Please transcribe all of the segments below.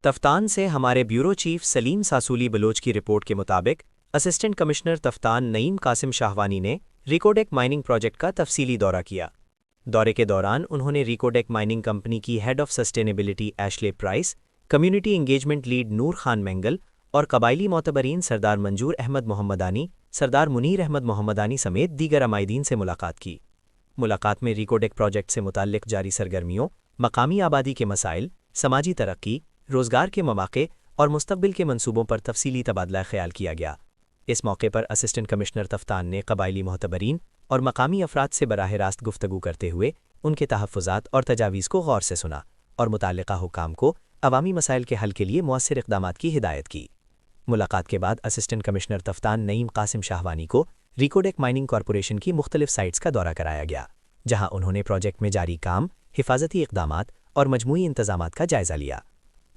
تفتان سے ہمارے bureau chief سلیم ساسولی بلوچ کی رپورٹ کے مطابق اسسٹنٹ کمشنر تفتان نعیم قاسم شاہوانی نے ریکوڈیک مائننگ پروجیکٹ کا تفصیلی دورہ کیا۔ دورے کے دوران انہوں نے ریکوڈیک مائننگ کمپنی کی head of sustainability Ashley Price, community engagement lead Noor Khan Mengal اور قبائلی معتبرین سردار منجور احمد محمدانی، سردار منیر احمد محمدانی سمیت دیگر عمائدین سے ملاقات کی۔ ملاقات میں ریکوڈیک پروجیکٹ سے متعلق جاری سرگرمیوں، مقامی آبادی کے مسائل، سماجی ترقی، روزگار کے مواقع اور مستقبل کے منصوبوں پر تفصیلی تبادلہ خیال کیا گیا۔ اس موقع پر اسسٹنٹ کمشنر تفتان نے قبائلی معتبرین اور مقامی افراد سے براہ راست گفتگو کرتے ہوئے ان کے تحفظات اور تجاویز کو غور سے سنا اور متعلقہ حکام کو عوامی مسائل کے حل کے لیے مؤثر اقدامات کی ہدایت کی۔ ملاقات کے بعد اسسٹنٹ کمشنر تفتان نعیم قاسم شاہوانی کو ریکوڈیک مائننگ کارپوریشن کی مختلف سائٹس کا دورہ کرایا گیا، جہاں انہوں نے پروجیکٹ میں جاری کام، حفاظتی اقدامات اور مجموعی انتظامات کا جائزہ لیا۔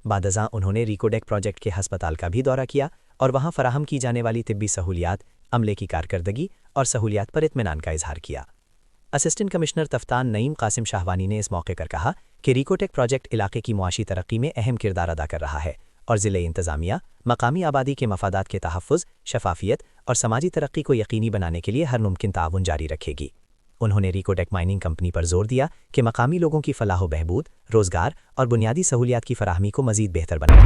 بعد ازاں انہوں نے ریکوڈیک پروجیکٹ کے ہسپتال کا بھی دورہ کیا اور وہاں فراہم کی جانے والی طبی سہولیات، عملے کی کارکردگی اور سہولیات پر اطمینان کا اظہار کیا۔ اسسٹنٹ کمشنر تفتان نعیم قاسم شاہوانی نے اس موقع پر کہا کہ ریکوڈیک پروجیکٹ علاقے کی معاشی ترقی میں اہم کردار ادا کر رہا ہے اور ضلع انتظامیہ مقامی آبادی کے مفادات کے تحفظ، شفافیت اور سماجی ترقی کو یقینی بنانے کے لیے ہر ممکن تعاون جاری رکھے گی۔ انہوں نے ریکوڈیک مائننگ کمپنی پر زور دیا کہ مقامی لوگوں کی فلاح و بہبود، روزگار اور بنیادی سہولیات کی فراہمی کو مزید بہتر بنائے۔